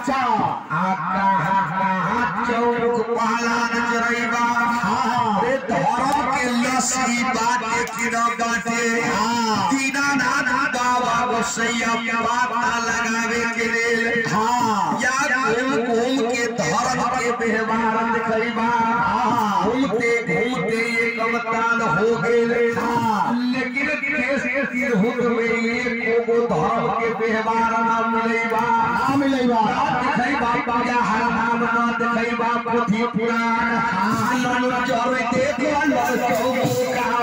अच्छा आका चौक पालन जरैबा रे धर्म के लसी बाटे किना बाटे दीना नाना बाबा गोसैया बाता लगावे के लेल या घूम के धर्म के व्यवहार देखैबा घूमते घूमते ये कमतान हो गेले लेकिन देश के हुक में एक को धर्म के व्यवहार ना मिलैबा देखैबा बाबा हर नाम ना देखैबा पोथी पुराण आनंद चोर देखो ला